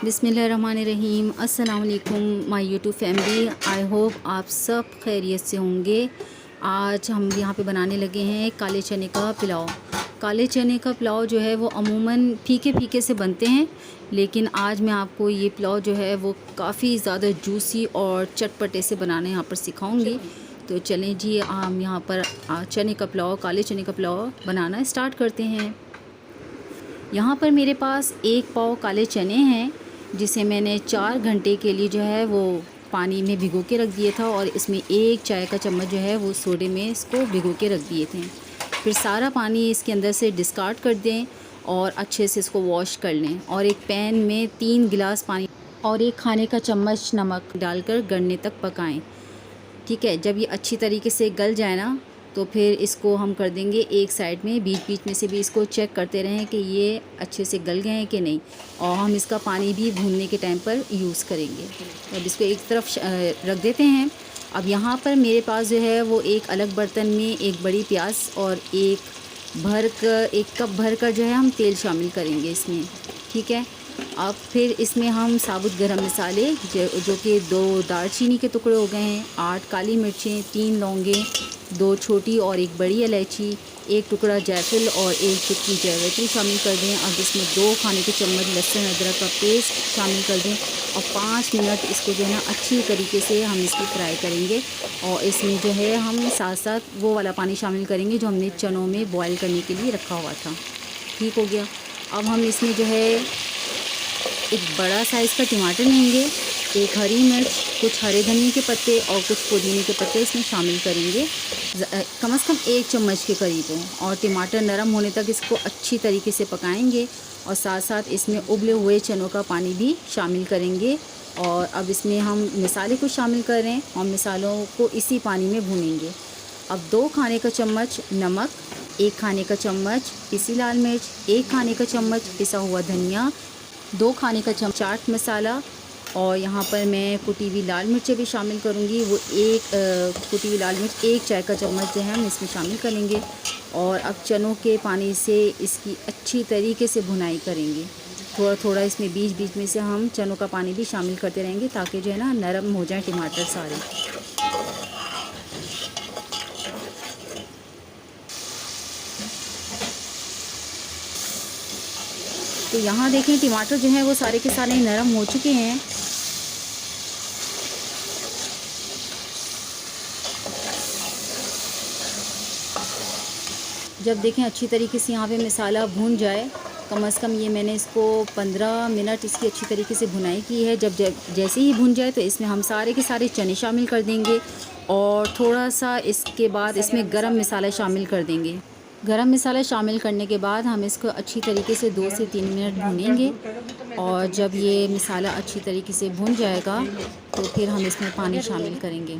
बिस्मिल्लाहिर्रहमानिर्रहीम। अस्सलाम वालेकुम my YouTube family. I hope आप सब खैरियत से होंगे। आज हम यहाँ पे बनाने लगे हैं काले चने का पुलाव। काले चने का पुलाव जो है वो अमूमन फीके फीके से बनते हैं, लेकिन आज मैं आपको ये पुलाव जो है वो काफ़ी ज़्यादा जूसी और चटपटे से बनाने यहाँ पर सिखाऊंगी। तो चलें जी, हम यहाँ पर चने का पुलाव, काले चने का पुलाव बनाना स्टार्ट करते हैं। यहाँ पर मेरे पास 1 पाव काले चने हैं, जिसे मैंने 4 घंटे के लिए जो है वो पानी में भिगो के रख दिया था, और इसमें 1 चाय का चम्मच जो है वो सोडे में इसको भिगो के रख दिए थे। फिर सारा पानी इसके अंदर से डिस्कार्ड कर दें और अच्छे से इसको वॉश कर लें, और एक पैन में 3 गिलास पानी और 1 खाने का चम्मच नमक डालकर गलने तक पकाएं। ठीक है, जब ये अच्छी तरीके से गल जाए ना, तो फिर इसको हम कर देंगे एक साइड में। बीच बीच में से भी इसको चेक करते रहें कि ये अच्छे से गल गए हैं कि नहीं, और हम इसका पानी भी भूनने के टाइम पर यूज़ करेंगे। तो अब इसको एक तरफ रख देते हैं। अब यहाँ पर मेरे पास जो है वो एक अलग बर्तन में 1 बड़ी प्याज और 1 कप भर कर जो है हम तेल शामिल करेंगे इसमें। ठीक है, अब फिर इसमें हम साबुत गरम मसाले जो कि 2 दालचीनी के टुकड़े हो गए हैं, 8 काली मिर्चें, 3 लौंगे, 2 छोटी और 1 बड़ी इलायची, 1 टुकड़ा जायफल और 1 चुटकी जावित्री शामिल कर दें। अब इसमें 2 खाने के चम्मच लहसुन अदरक का पेस्ट शामिल कर दें, और 5 मिनट इसको जो है ना अच्छी तरीके से हम इसको फ्राई करेंगे। और इसमें जो है हम साथ साथ वो वाला पानी शामिल करेंगे जो हमने चनों में बॉयल करने के लिए रखा हुआ था। ठीक हो गया। अब हम इसमें जो है एक बड़ा साइज़ का टमाटर लेंगे, 1 हरी मिर्च, कुछ हरे धनिया के पत्ते और कुछ पुदीने के पत्ते इसमें शामिल करेंगे। कम से कम 1 चम्मच के करीब हो, और टमाटर नरम होने तक इसको अच्छी तरीके से पकाएंगे, और साथ साथ इसमें उबले हुए चनों का पानी भी शामिल करेंगे। और अब इसमें हम मसाले को शामिल करें और मसालों को इसी पानी में भूनेंगे। अब 2 खाने का चम्मच नमक, 1 खाने का चम्मच पिसी लाल मिर्च, 1 खाने का चम्मच पिसा हुआ धनिया, 2 खाने का चम्मच चाट मसाला, और यहाँ पर मैं कुटी हुई लाल मिर्चें भी शामिल करूँगी। वो कुटी हुई लाल मिर्च 1 चाय का चम्मच जो है हम इसमें शामिल करेंगे। और अब चनों के पानी से इसकी अच्छी तरीके से भुनाई करेंगे। थोड़ा थोड़ा इसमें बीच बीच में से हम चनों का पानी भी शामिल करते रहेंगे, ताकि जो है ना नरम हो जाए टमाटर सारे। तो यहाँ देखें टमाटर जो है वो सारे के सारे नरम हो चुके हैं। जब देखें अच्छी तरीके से यहाँ पे मसाला भून जाए, कम से कम ये मैंने इसको 15 मिनट इसकी अच्छी तरीके से भुनाई की है। जैसे ही भुन जाए तो इसमें हम सारे के सारे चने शामिल कर देंगे, और थोड़ा सा इसके बाद इसमें गरम मसाला शामिल कर देंगे। गरम मसाला शामिल करने के बाद हम इसको अच्छी तरीके से 2 से 3 मिनट भूनेंगे, और जब ये मसाला अच्छी तरीके से भुन जाएगा तो फिर हम इसमें पानी शामिल करेंगे।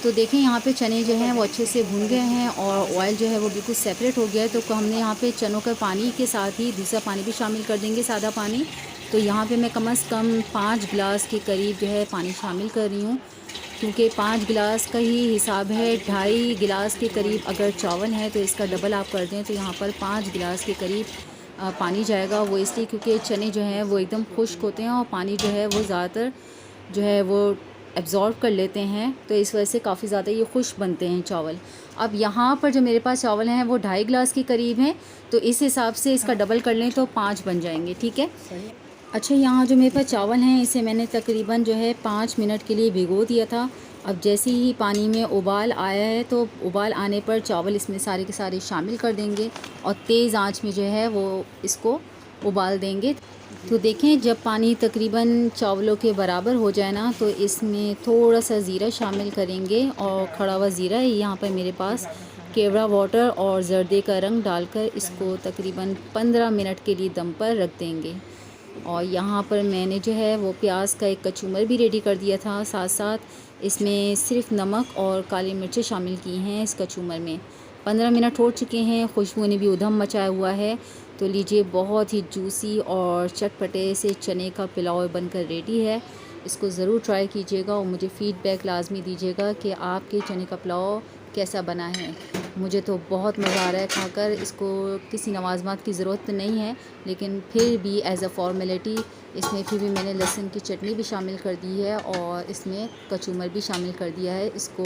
तो देखें यहाँ पे चने जो हैं वो अच्छे से भुन गए हैं, और ऑयल जो है वो बिल्कुल सेपरेट हो गया है। तो हमने यहाँ पे चनों का पानी के साथ ही दूसरा पानी भी शामिल कर देंगे, सादा पानी। तो यहाँ पे मैं कम से कम 5 गिलास के करीब जो है पानी शामिल कर रही हूँ, क्योंकि 5 गिलास का ही हिसाब है। 2.5 गिलास के करीब अगर चावल है तो इसका डबल आप कर दें, तो यहाँ पर 5 गिलास के करीब पानी जाएगा। वो इसलिए क्योंकि चने जो हैं वो एकदम खुश्क होते हैं, और पानी जो है वो ज़्यादातर जो है वो एब्ज़ॉर्ब कर लेते हैं, तो इस वजह से काफ़ी ज़्यादा ये खुश्क बनते हैं चावल। अब यहाँ पर जो मेरे पास चावल हैं वो 2.5 गिलास के करीब हैं, तो इस हिसाब से इसका डबल कर लें तो 5 बन जाएंगे। ठीक है। अच्छा, यहाँ जो मेरे पास चावल हैं इसे मैंने तकरीबन जो है 5 मिनट के लिए भिगो दिया था। अब जैसे ही पानी में उबाल आया है, तो उबाल आने पर चावल इसमें सारे के सारे शामिल कर देंगे, और तेज़ आंच में जो है वो इसको उबाल देंगे। तो देखें जब पानी तकरीबन चावलों के बराबर हो जाए ना, तो इसमें थोड़ा सा ज़ीरा शामिल करेंगे, और खड़ा हुआ ज़ीरा है यहाँ पर मेरे पास, केवड़ा वाटर और जर्दे का रंग डालकर इसको तकरीबन 15 मिनट के लिए दम पर रख देंगे। और यहाँ पर मैंने जो है वो प्याज का एक कचूमर भी रेडी कर दिया था। साथ साथ इसमें सिर्फ नमक और काली मिर्चें शामिल की हैं इस कचूमर में। 15 मिनट हो चुके हैं, खुशबू ने भी उधम मचाया हुआ है। तो लीजिए, बहुत ही जूसी और चटपटे से चने का पुलाव बनकर रेडी है। इसको ज़रूर ट्राई कीजिएगा और मुझे फ़ीडबैक लाजमी दीजिएगा कि आपके चने का पुलाव कैसा बना है। मुझे तो बहुत मज़ा आ रहा है खाकर। इसको किसी नवाज़मात की ज़रूरत नहीं है, लेकिन फिर भी एज़ अ फॉर्मेलिटी इसमें फिर भी मैंने लहसुन की चटनी भी शामिल कर दी है और इसमें कचूमर भी शामिल कर दिया है इसको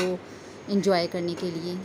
एंजॉय करने के लिए।